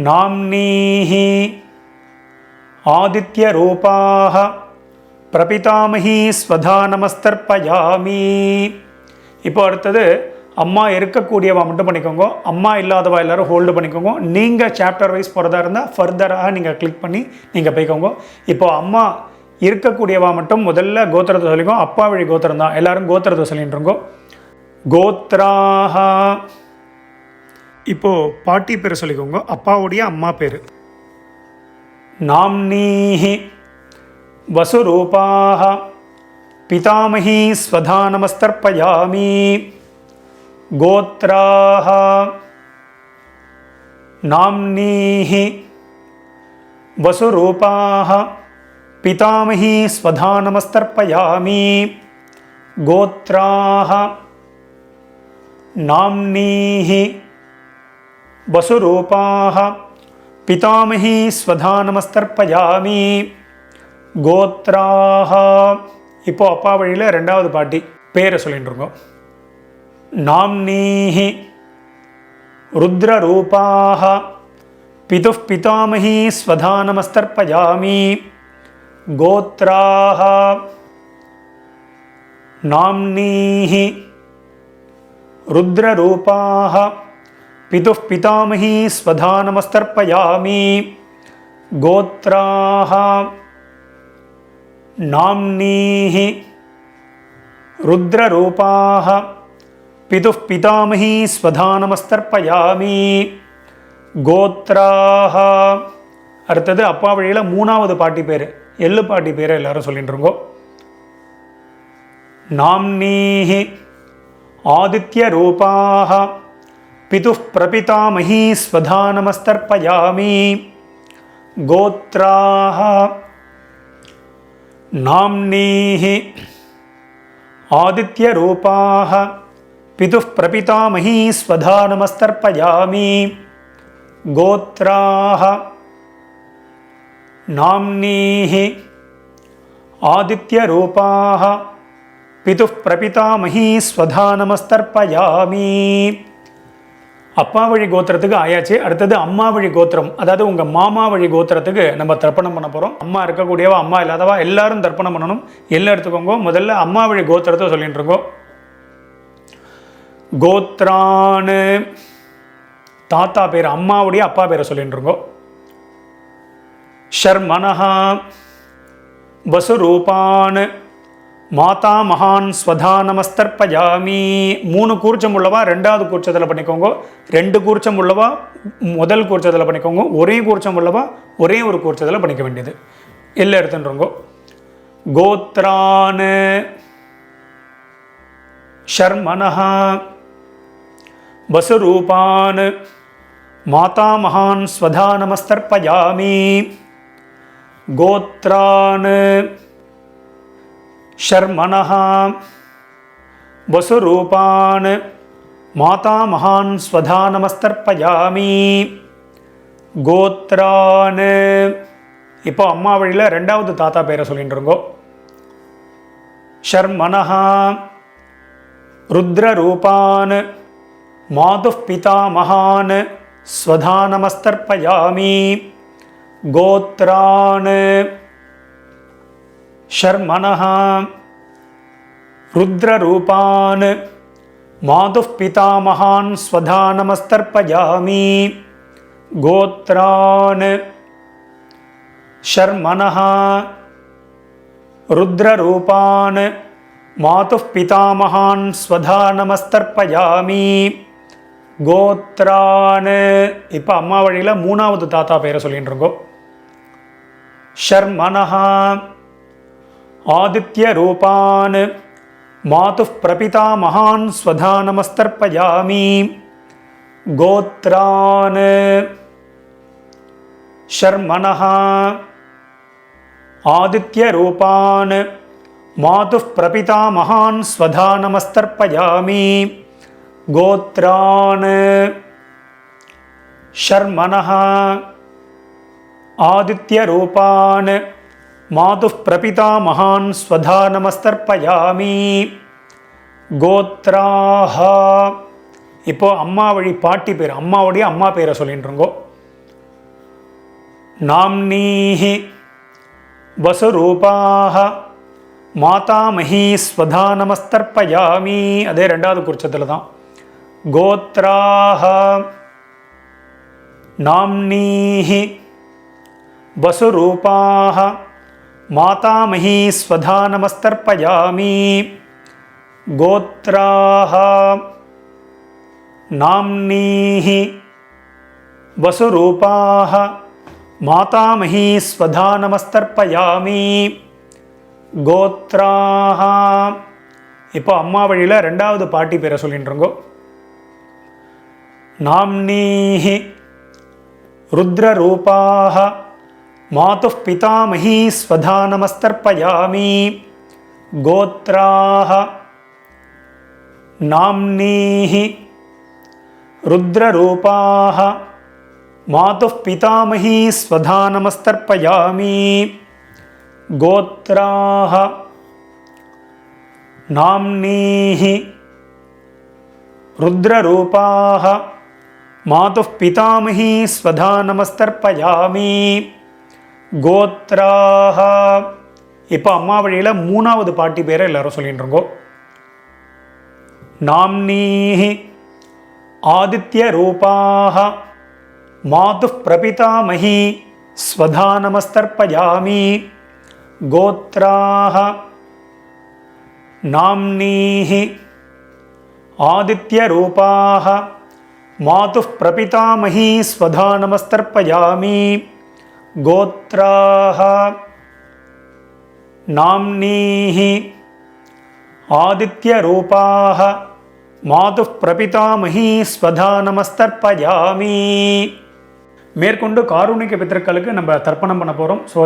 நாம்னீஹி ஆதித்ய ரூபாஹ பிரபிதாமஹி ஸ்வதானமஸ்தர்ப்பயாமி. இப்போ அடுத்தது அம்மா இருக்கக்கூடியவா மட்டும் பண்ணிக்கோங்க. அம்மா இல்லாதவா எல்லாரும் ஹோல்டு பண்ணிக்கோங்க. நீங்கள் சாப்டர் வைஸ் போகிறதா இருந்தால் ஃபர்தராக நீங்கள் கிளிக் பண்ணி நீங்கள் போய்க்கோங்க. இப்போ அம்மா இருக்கக்கூடியவா மட்டும் முதல்ல கோத்திரத்தை சொல்லிக்கோ. அப்பா வழி கோத்திரம் தான். எல்லாரும் கோத்திரத்தை சொல்லிட்டுருங்கோ. கோத்ராஹ இப்போது பாட்டி பேர் சொல்லிக்கோங்க. அப்பாவுடைய அம்மா பேர். நாம்னீஹி வசுரூபாஹ பிதாமஹி ஸ்வதானமஸ்தர்ப்பயாமி. கோத்ராஹ நாம்னீஹி வசுரூபாஹ பிதாமஹி ஸ்வதானமஸ்தர்ப்பயாமி. கோத்ராஹ நாம்னீஹி வசுரூபாஹ பிதாமஹி ஸ்வதானமஸ்தர்ப்பயாமி. கோத்ராஹ இப்போ அப்பா வழியில் 2வது பாட்டி பேரை சொல்லிட்டு இருக்கோம். நாம்னீஹி ருத்ரரூபாஹ பிதுः பிதாமஹி ஸ்வதானமஸ்தர்ப்பயாமி. கோத்ராஹ நாம்னீஹி ருத்ரரூபாஹ பிதுः பிதாமஹி ஸ்வதானமஸ்தர்ப்பயாமி. கோத்ராஹ नाम्नीः रुद्ररूपाः पितुः पितामही स्वधा नमस्तर्पयामि गोत्राः அடுத்தது அப்பா வழியில் மூணாவது பாட்டி பேர் எள்ளு பாட்டி பேரை எல்லாரும் சொல்லிட்டு இருக்கோம். नाम्नीः आदित्यरूपाः पितुः प्रपितामही स्वधा नमस्तर्पयामि गोत्राः नाम्नीः आदित्यरूपाः पितुः प्रपितामही स्वधा नमस्तर्पयामि गोत्राः नाम्नीः आदित्यरूपाः पितुः प्रपितामही स्वधा नमस्तर्पयामि. அப்பா வழி கோத்திரத்துக்கு ஆயாச்சு. அடுத்தது அம்மா வழி கோத்திரம், அதாவது உங்கள் மாமா வழி கோத்திரத்துக்கு நம்ம தர்ப்பணம் பண்ண போகிறோம். அம்மா இருக்கக்கூடியவா அம்மா இல்லாதவா எல்லாரும் தர்ப்பணம் பண்ணணும். எல்லாம் எடுத்துக்கோங்க. முதல்ல அம்மா வழி கோத்திரத்தை சொல்லிட்டு இருக்கோம். கோத்ரான் தாத்தா பேர், அம்மாவுடைய அப்பா பேரை சொல்லிட்டு இருக்கோம். ஷர்மனஹா வசுரூபான் மாதா மகான் ஸ்வதா நமஸ்தர்ப்பயாமி. 3 கூர்ச்சம் உள்ளவா ரெண்டாவது கூர்ச்சத்தில் பண்ணிக்கோங்க. 2 கூர்ச்சம் உள்ளவா முதல் கூர்ச்சத்தில் பண்ணிக்கோங்க. ஒரே கூர்ச்சம் உள்ளவா ஒரே ஒரு கூர்ச்சத்தில் பண்ணிக்க வேண்டியது. எல்லாம் எடுத்துன்றோங்க. கோத்ரான் ஷர்மனஹா வசுரூபான் மாதா மகான் ஸ்வதா நமஸ்தர்ப்பயாமி கோத்ரான் ஷர்மனஹ வசுரூபான் மாதா மகான் ஸ்வதா நமஸ்தர்ப்பயாமி கோத்ரான். இப்போ அம்மா வழியில் ரெண்டாவது தாத்தா பேரை சொல்லிட்டு இருக்கோ. ஷர்மனஹ ருத்ரரூபான் மாதுः பிதா மகான் ஸ்வதா நமஸ்தர்ப்பயாமி கோத்ரான். ஷர்மனஹ ருத்ரரூபான் மாதுः பிதா மகான் ஸ்வதா நமஸ்தர்ப்பயாமி கோத்ரான். ஷர்மனஹ ருத்ரரூபான் மாதுः பிதா மகான் ஸ்வதா நமஸ்தர்ப்பயாமி கோத்ரான். இப்போ அம்மா வழியில் மூணாவது தாத்தா பேரை சொல்லிட்டு இருக்கோம். ஷர்மனஹ आदित्यरूपान् मातुः प्रपिता महान् स्वधा नमस्तर्पयामि गोत्रान्. शर्मणः आदित्यरूपान् मातुः प्रपिता महान् स्वधा नमस्तर्पयामि गोत्रान्. शर्मणः आदित्यरूपान् मातुः प्रपिता महान् स्वधा नमस्तर्पयामि गोत्राः. இப்போ அம்மா வழி பாட்டி பேர், அம்மாவுடைய அம்மா பேரை சொல்லிட்டு இருக்கோ. नाम्नीः वसुरूपाः मातामही स्वधा नमस्तर्पयामि. அதே ரெண்டாவது குறிச்சத்தில் தான். கோத்ராः नाम्नीः वसुरूपाः मातामही स्वधा नमस्तर्पयामि गोत्राः. नाम्नीः वसुरूपाः मातामही स्वधा नमस्तर्पयामि गोत्राः. இப்போ அம்மா வழியில் ரெண்டாவது பாட்டி பேரை சொல்லிட்டு இருக்கோம். नाम्नीः रुद्ररूपाः मातुः पितामही स्वधा नमस्तर्पयामि गोत्राः. नाम्नीः रुद्ररूपाः मातुः पितामही स्वधा नमस्तर्पयामि गोत्राः. नाम्नीः रुद्ररूपाः मातुः पितामही स्वधा नमस्तर्पयामि गोत्राः. இப்போ அம்மா வழியில் மூணாவது பாட்டி பேரை எல்லாரும் சொல்லிட்டு இருக்கோம். नाम्नीः आदित्यरूपाः मातुः प्रपितामही स्वधा नमस्तर्पयामि கோத்ராஹ நாம்னீஹி ஆதித்யரூபாஹ மாதுः பிரபிதாமஹி ஸ்வதா நமஸ்தர்ப்பயாமி. கோத்ராஹ நாம்னீஹி ஆதித்யரூபாஹ மாதுः பிரபிதாமஹி ஸ்வதா நமஸ்தர்ப்பயாமி. மேற்கொண்டு காருணிக பித்திருக்களுக்கு நம்ம தர்ப்பணம் பண்ண போகிறோம். ஸோ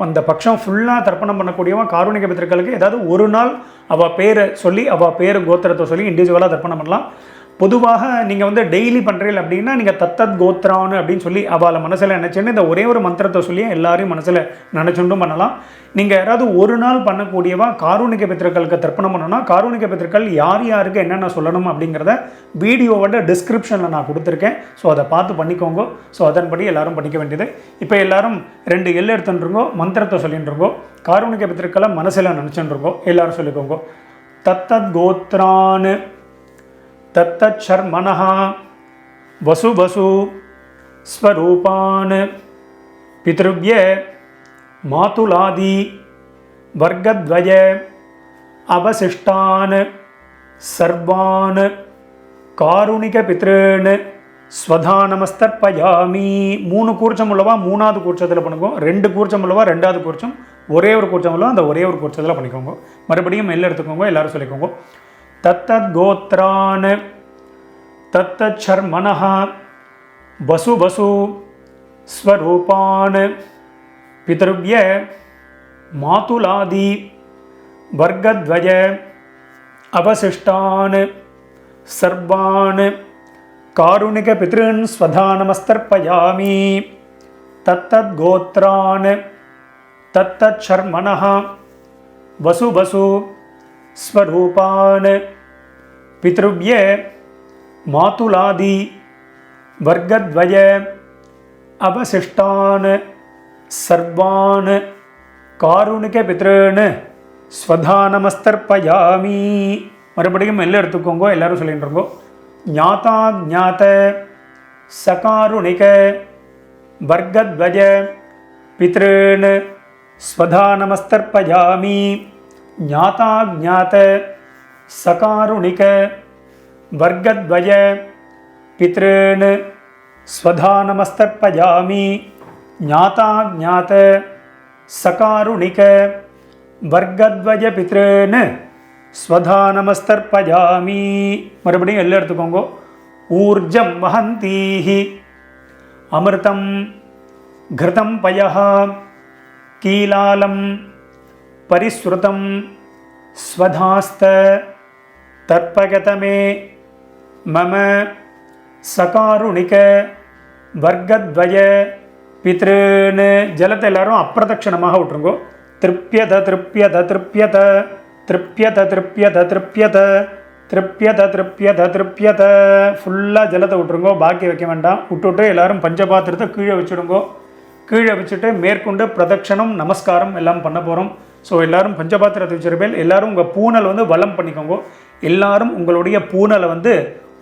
அந்த பட்சம் ஃபுல்லாக தர்ப்பணம் பண்ணக்கூடியவன் காருணிக பித்திருக்களுக்கு ஏதாவது ஒரு நாள் அவள் பேரை சொல்லி அவள் பேர் கோத்திரத்தை சொல்லி இண்டிவிஜுவலாக தர்ப்பணம் பண்ணலாம். பொதுவாக நீங்கள் வந்து டெய்லி பண்ணுறீங்க அப்படின்னா நீங்கள் தத்தத் கோத்ரான்னு அப்படின்னு சொல்லி அவளை மனசில் நினச்சின்னு இந்த ஒரே ஒரு மந்திரத்தை சொல்லி எல்லாரையும் மனசில் நினச்சுண்டும் பண்ணலாம். நீங்கள் யாராவது ஒரு நாள் பண்ணக்கூடியவா காருணிக பித்திருக்களுக்கு தர்ப்பணம் பண்ணணும்னா காருணிக பித்திருக்கள் யார் யாருக்கு என்னென்ன சொல்லணும் அப்படிங்கிறத வீடியோவோட டிஸ்கிரிப்ஷனில் நான் கொடுத்துருக்கேன். ஸோ அதை பார்த்து பண்ணிக்கோங்க. ஸோ அதன்படி எல்லாரும் பண்ணிக்க வேண்டியது. இப்போ எல்லாரும் 2 எல் எடுத்துட்டுருங்கோ, மந்திரத்தை சொல்லிட்டுருங்கோ, காருணிக பித்திருக்களை மனசில் நினச்சுட்டுருங்கோ. எல்லாரும் சொல்லிக்கோங்க. தத்தத் கோத்ரான்னு தத்தத் சர்மணஹ வசு வசு ஸ்வரூபான் பித்ருவ்ய மாதுலாதி வர்க்கத்வய அவசிஷ்டான் சர்வான் காருணிக பித்ருன் ஸ்வதா நமஸ்தர்ப்பயாமி. 3 கூர்ச்சம் உள்ளவா 3வது கூர்ச்சத்தில் பண்ணுங்க. 2 கூர்ச்சம் உள்ளவா 2வது கூர்ச்சம், ஒரே ஒரு கூர்ச்சம் உள்ளவா அந்த ஒரே ஒரு கூர்ச்சத்தில் பண்ணிக்கோங்க. மறுபடியும் எல்லாம் எடுத்துக்கோங்க. எல்லாரும் சொல்லிக்கோங்க. தத்தத் கோத்ரான் தத்தத் சர்மணஹ வசு வசு ஸ்வரூபான் பித்ருவ்ய மாதுலாதி வர்க்கத்வய அவசிஷ்டான் சர்வான் காருணிக பித்ருன் ஸ்வதா நமஸ்தர்ப்பயாமி. தத்தத் கோத்ரான் தத்தத் சர்மணஹ வசு வசு ஸ்வரூபான் பித்ருவ்ய மாதுலாதி வர்க்கத்வய அவசிஷ்டான் சர்வான் காருணிக பித்ருன் ஸ்வதா நமஸ்தர்ப்பயாமி. மறுபடியும் எல்லாம் எடுத்துக்கோங்க. எல்லாரும் சொல்லிட்டுருங்கோ. ஞாதா ஞாத சகாருணிக வர்க்கத்வய பித்ருன் ஸ்வதா நமஸ்தர்ப்பயாமி. ஞாதா ஞாத சகாருணிக வர்க்கத்வய பித்ருன் ஸ்வதா நமஸ்தர்ப்பயாமி. ஞாதா ஞாத சகாருணிக வர்க்கத்வய பித்ருன் ஸ்வதா நமஸ்தர்ப்பயாமி. மறுபடியும் எல்லாம் எடுத்துக்கோங்க. ஊர்ஜம் வஹந்தீஹி அமிர்தம் கிருதம் பயஹ கீலாலம் பரிஸ்ருதம் ஸ்வதாஸ்த தர்ப்பகதமே மம சகாருணிக வர்க்கத்வய பித்ருன். ஜலத்தை எல்லாரும் அப்பிரதட்சணமாக விட்டுருங்கோ. திருப்யத திருப்யத திருப்யத திருப்யத திருப்யத திருப்யத திருப்யத திருப்யத திருப்யத. ஃபுல்லாக ஜலத்தை விட்டுருங்கோ. பாக்கி வைக்க வேண்டாம். விட்டுவிட்டு எல்லாரும் பஞ்சபாத்திரத்தை கீழே வச்சுடுங்கோ. கீழே வச்சுட்டு மேற்கொண்டு பிரதட்சணம் நமஸ்காரம் எல்லாம் பண்ண போகிறோம். ஸோ எல்லோரும் பஞ்சபாத்திரத்தை வச்சிருப்பேன். எல்லோரும் உங்கள் பூனல் வந்து வலம் பண்ணிக்கோங்க. எல்லாரும் உங்களுடைய பூனலை வந்து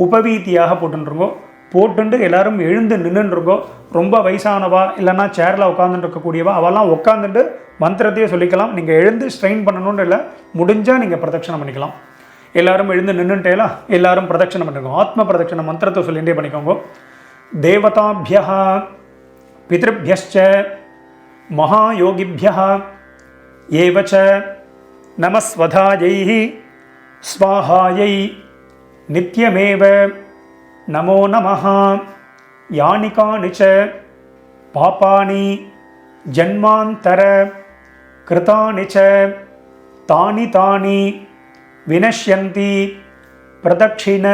உபவீதியாக போட்டுருங்கோ. போட்டுண்டு எல்லாரும் எழுந்து நின்றுருங்கோ. ரொம்ப வயசானவா இல்லைன்னா சேரில் உட்காந்துட்டு இருக்கக்கூடியவா அவெல்லாம் உட்காந்துட்டு மந்திரத்தையே சொல்லிக்கலாம். நீங்கள் எழுந்து ஸ்ட்ரெயின் பண்ணணும்னு இல்லை, முடிஞ்சால் நீங்கள் பிரதட்சணம் பண்ணிக்கலாம். எல்லாரும் எழுந்து நின்றுட்டேலாம் எல்லாரும் பிரதட்சணம் பண்ணிக்கோங்க. ஆத்ம பிரதட்சண மந்திரத்தை சொல்லிகிட்டே பண்ணிக்கோங்க. தேவதாபியः பித்ருभ्यश्च மகாயோகிभ्यः ஏவச்ச நமஸ்வதாயை ஸ்வாஹாயை நித்யமேவ நமோ நமः. யானி கானி ச பாபானி ஜன்மாந்தர கிருதானி ச தானி தானி வினஷ்யந்தி பிரதட்சிண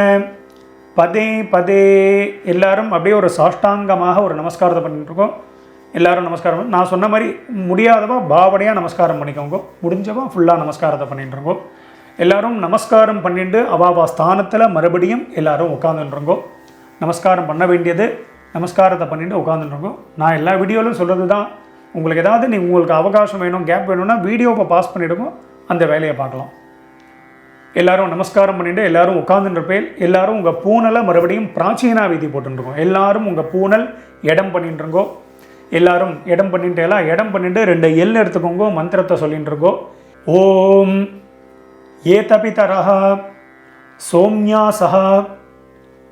பதே பதே. எல்லாரும் அப்படியே ஒரு சாஷ்டாங்கமாக ஒரு நமஸ்காரத்தை பண்ணிட்டுருக்கோம். எல்லாரும் நமஸ்காரம். நான் சொன்ன மாதிரி முடியாதவா பாவனையாக நமஸ்காரம் பண்ணிக்கோங்க. முடிஞ்சவா ஃபுல்லாக நமஸ்காரத்தை பண்ணிட்டுருங்கோ. எல்லாரும் நமஸ்காரம் பண்ணிட்டு அவாவா ஸ்தானத்தில் மறுபடியும் எல்லாரும் உட்காந்துருங்கோ. நமஸ்காரம் பண்ண வேண்டியது நமஸ்காரத்தை பண்ணிட்டு உட்காந்துருங்கோ. நான் எல்லா வீடியோவிலும் சொல்கிறது தான். உங்களுக்கு ஏதாவது உங்களுக்கு அவகாசம் வேணும், கேப் வேணும்னா வீடியோவை பாஸ் பண்ணிவிடுங்க, அந்த வேலையை பார்க்கலாம். எல்லாரும் நமஸ்காரம் பண்ணிட்டு எல்லாரும் உட்காந்துருப்பேன். எல்லாரும் உங்கள் பூனலை மறுபடியும் பிராச்சீனா வீதி போட்டுருக்கோம். எல்லாரும் உங்கள் பூனல் இடம் பண்ணிட்டுருங்கோ. எல்லாரும் இடம் பண்ணிட்டு எல்லாம் இடம் பண்ணிட்டு 2 எல் எடுத்துக்கோங்க. மந்திரத்தை சொல்லிட்டு இருக்கோம். ஓம் ஏதபிதரஹ சோம்யாசஹ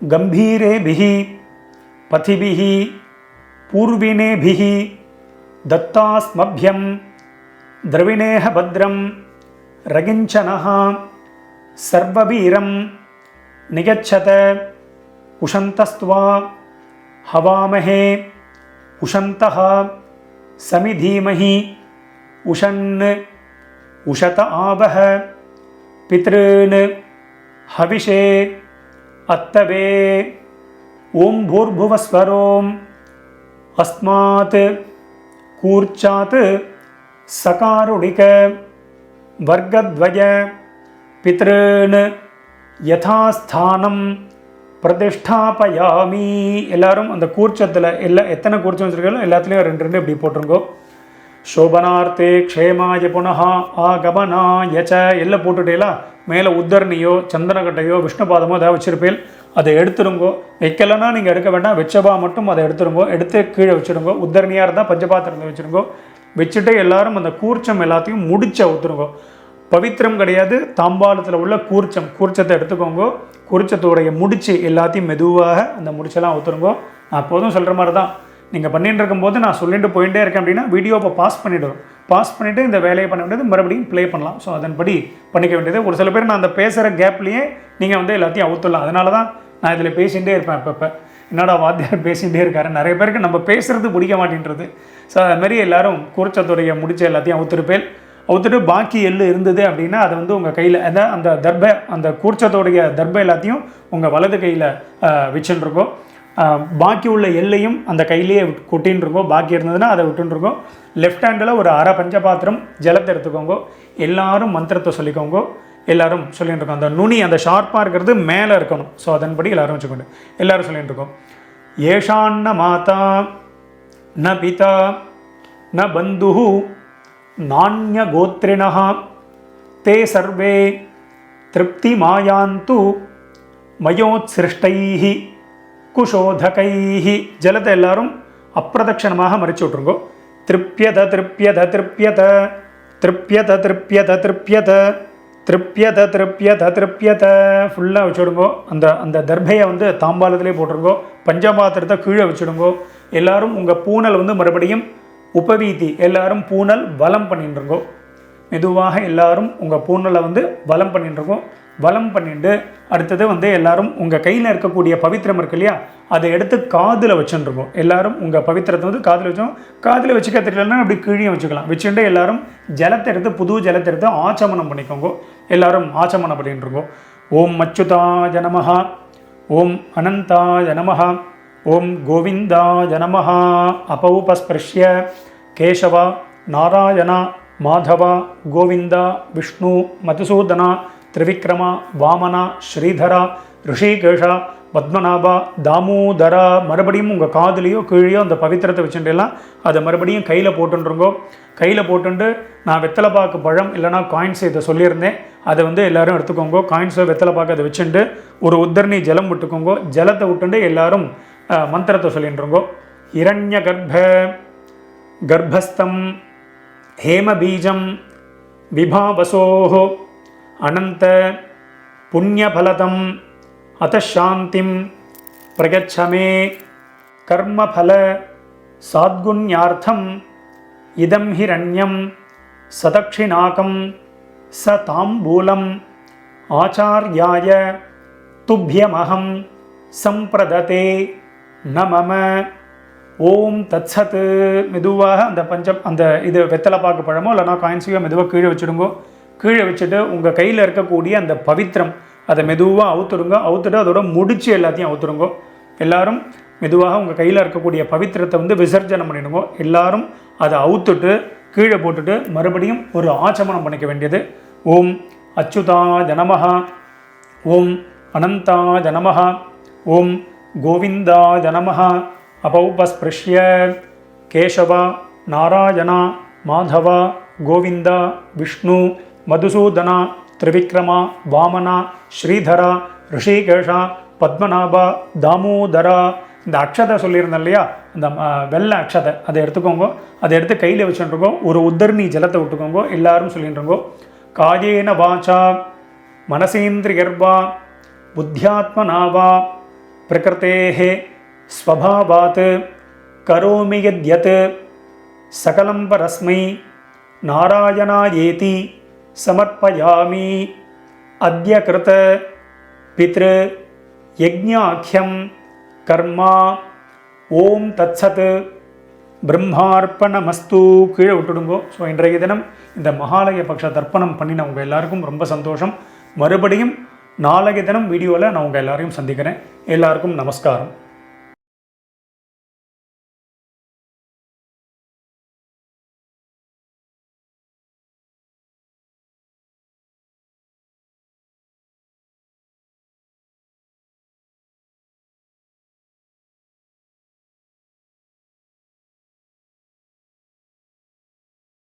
கம்பீரேபிஹி பதிபிஹி பூர்வினேபிஹி தத்தாஸ்மப்யம் திரவிணேஹ பத்ரம் ரகிஞ்சனஹ சர்வவீரம் நிகச்சத உஷந்தஸ்த்வா ஹவாமஹே உஷந்தஹ சமிதீமஹி உஷன் உஷத ஆவஹ பித்ருன் ஹவிஷே அத்தவே ஓம் பூர்புவஸ்வரோம் அஸ்மாத் கூர்ச்சாத் சகாருணிக வர்க்கத்வய பித்ருன் யதாஸ்தானம் பிரதிஷ்டாபயாமி. எல்லாரும் அந்த கூர்ச்சத்தில் எத்தனை கூர்ச்சம் வச்சுருக்கீங்களோ எல்லாத்துலேயும் 2 இப்படி போட்டுருங்கோ. சோபனார்த்தே க்ஷேமாய புனः ஆகமனாயச்ச எல்லாம் போட்டுட்டேலா. மேலே உத்தரணியோ சந்தனக்கட்டையோ விஷ்ணுபாதமோ ஏதாவது வச்சுருப்பேன், அதை எடுத்துருங்கோ. வைக்கலைன்னா நீங்கள் எடுக்க வேண்டாம், வச்சபா மட்டும் அதை எடுத்துருங்கோ. எடுத்து கீழே வச்சுருங்கோ. உத்தரணியாக இருந்தால் பஞ்சபாத்திரத்தை வச்சுருங்கோ. வச்சுட்டு எல்லாரும் அந்த கூர்ச்சம் எல்லாத்தையும் முடிச்ச ஊற்றுருங்கோ. பவித்திரம் கிடையாது, தாம்பாளத்தில் உள்ள கூர்ச்சத்தை எடுத்துக்கோங்க. கூர்ச்சத்தோடைய முடிச்சு எல்லாத்தையும் மெதுவாக அந்த முடிச்செல்லாம் ஊற்றுருங்கோ. நான் எப்போதும் சொல்கிற மாதிரி தான், நீங்கள் பண்ணிட்டு இருக்கும்போது நான் சொல்லிட்டு போயிட்டே இருக்கேன் அப்படின்னா வீடியோவை பாஸ் பண்ணிவிடுவோம். பாஸ் பண்ணிவிட்டு இந்த வேலையை பண்ண வேண்டியது மறுபடியும் ப்ளே பண்ணலாம். ஸோ அதன்படி பண்ணிக்க வேண்டியது. ஒரு சில பேர் நான் அந்த பேசுகிற கேப்லேயே நீங்கள் வந்து எல்லாத்தையும் அவுத்துடலாம். அதனால தான் நான் இதில் பேசிகிட்டே இருப்பேன். அப்பப்போ என்னடா வாத்தியார் பேசிகிட்டே இருக்காரு. நிறைய பேருக்கு நம்ம பேசுகிறது பிடிக்க மாட்டேன்றது. ஸோ அதுமாரி எல்லோரும் கூர்ச்சத்துடைய முடிச்ச எல்லாத்தையும் அவுத்துருப்பேன். அவுத்துட்டு பாக்கி எள்ளு இருந்தது அப்படின்னா அதை வந்து உங்கள் கையில் அந்த தர்பை, அந்த கூர்ச்சத்தோடைய தர்பை எல்லாத்தையும் உங்கள் வலது கையில் வச்சுருக்கோம். பாக்கி உள்ள எல்லையும் அந்த கையிலேயே கொட்டின்னு இருக்கோம். பாக்கி இருந்ததுன்னா அதை விட்டுருக்கோம். லெஃப்ட் ஹேண்டில் ஒரு அரை பஞ்சபாத்திரம் ஜலத்தை எடுத்துக்கோங்க. எல்லாரும் மந்திரத்தை சொல்லிக்கோங்க. எல்லாரும் சொல்லிட்டு இருக்கோம். அந்த நுனி அந்த ஷார்ப்பாக இருக்கிறது மேலே இருக்கணும். ஸோ அதன்படி எல்லாரும் வச்சுக்கோங்க. எல்லாரும் சொல்லிட்டு இருக்கோம். ஏஷான்ன மாதா ந பிதா ந பந்து நானிய கோத்ரிணः தே சர்வே திருப்தி மாயாந்து மயோத்சிருஷ்டைஹி குஷோதகைஹி. ஜலத்தை எல்லாரும் அப்பிரதட்சணமாக மறிச்சு விட்ருங்கோ. திருப்யத திருப்யத திருப்யத திருப்யத திருப்யத திருப்யத திருப்யத திருப்யத திருப்யத ஃபுல்லாக வச்சுடுங்கோ. அந்த தர்பையை வந்து தாம்பாளத்திலே போட்டுருங்கோ. பஞ்சபாத்திரத்தை கீழே வச்சுடுங்கோ. எல்லாரும் உங்கள் பூனல் வந்து மறுபடியும் உபவீதி எல்லாரும் பூனல் வலம் பண்ணிட்டுருங்கோ. மெதுவாக எல்லாரும் உங்கள் பூனலை வந்து வலம் பண்ணிட்டுருங்கோ. வலம் பண்ணிட்டு அடுத்தது வந்து எல்லாரும் உங்கள் கையில் இருக்கக்கூடிய பவித்திரம் இருக்கு இல்லையா, அதை எடுத்து காதில் வச்சுருக்கோம். எல்லாரும் உங்கள் பவித்திரத்தை வந்து காதில் வச்சோம். காதில் வச்சுக்க தெரியலன்னா அப்படி கீழே வச்சுக்கலாம். வச்சுட்டு எல்லாரும் ஜலத்தை எடுத்து புது ஜலத்தை எடுத்து ஆச்சமனம் பண்ணிக்கோங்க. எல்லாரும் ஆச்சமனம் பண்ணிட்டுருக்கோம். ஓம் அச்சுதாய நமஹ, ஓம் அனந்தாய நமஹ, ஓம் கோவிந்தாய நமஹ. அபௌபஸ்பிருஷ்ய கேசவ நாராயண மாதவ கோவிந்த விஷ்ணு மதுசூதன திரிவிக்ரம வாமன ஸ்ரீதர ரிஷிகேஷ பத்மநாபா தாமோதரா. மறுபடியும் உங்கள் காதுலேயோ கீழேயோ அந்த பவித்திரத்தை வச்சுட்டுலாம் அதை மறுபடியும் கையில் போட்டுருங்கோ. கையில் போட்டுண்டு நான் வெத்தலைப்பாக்கு பழம் இல்லைனா காயின்ஸ் இதை சொல்லியிருந்தேன், அதை வந்து எல்லோரும் எடுத்துக்கோங்க. காயின்ஸோ வெத்தலைப்பாக்கு அதை வச்சுட்டு ஒரு உத்தரணி ஜலம் விட்டுக்கோங்க. ஜலத்தை விட்டுண்டு எல்லாரும் மந்திரத்தை சொல்லிட்டுருங்கோ. இரண்ய கர்ப்பஸ்தம் ஹேமபீஜம் விபாவசோஹ அனந்த புண்ணியபலதம் அத்தசாந்திம் பிரகச்சமே கர்மபல சாத்குண்யார்த்தம் இதம் ஹிரண்யம் சதக்ஷிணாகம் ச தாம்பூலம் ஆச்சார்யாய துப்யமஹம் சம்பிரததே நமம. ஓம் தத்சத். மெதுவாக அந்த இது வெத்தலைப்பாக்கு பழமோ இல்லைனா காயின்ஸையோ மெதுவாக கீழே வச்சுடுங்கோ. கீழே வச்சுட்டு உங்கள் கையில் இருக்கக்கூடிய அந்த பவித்திரம் அதை மெதுவாக அவுத்துடுங்க. அவுத்துட்டு அதோட முடிச்சு எல்லாத்தையும் அவுத்துடுங்க. எல்லாரும் மெதுவாக உங்கள் கையில் இருக்கக்கூடிய பவித்திரத்தை வந்து விசர்ஜனம் பண்ணிடுங்க. எல்லாரும் அதை அவுத்துட்டு கீழே போட்டுட்டு மறுபடியும் ஒரு ஆச்சமனம் பண்ணிக்க வேண்டியது. ஓம் அச்சுதாய நமஹ, ஓம் அனந்தாய நமஹ, ஓம் கோவிந்தாய நமஹ. அபௌபஸ்பிருஷ்ய கேசவ நாராயண மாதவ கோவிந்த விஷ்ணு மதுசூதன திரிவிக்ரம வாமன ஸ்ரீதர ரிஷிகேஷ பத்மநாப தாமோதர இந்த அக்ஷதை சொல்லியிருந்தேன் இல்லையா, அந்த வெள்ளை அக்ஷதை அதை எடுத்துக்கோங்க. அதை எடுத்து கையில் வச்சுட்டுருக்கோம். ஒரு உத்தரணி ஜலத்தை விட்டுக்கோங்க. எல்லாரும் சொல்லிட்டுருங்கோ, காயேன வாச்சா மனசேந்திரியர்வா புத்தியாத்மனாவா பிரகிருத்தேஹே ஸ்வபாவாத் கரோமி யத்யத் சகலம் பரஸ்மை நாராயணாயேதி சமர்ப்பயாமி அத்ய கிருத பித்ரு யஜ்ஞாக்யம் கர்மா ஓம் தத்சத் பிரம்மார்ப்பணமஸ்து. கீழே விட்டுடுங்கோ. ஸோ இன்றைய தினம் இந்த மகாலய பக்ஷ தர்ப்பணம் பண்ணின உங்கள் எல்லாருக்கும் ரொம்ப சந்தோஷம். மறுபடியும் நாளைய தினம் வீடியோவில் நான் உங்கள் எல்லாரையும் சந்திக்கிறேன். எல்லாருக்கும் நமஸ்காரம்.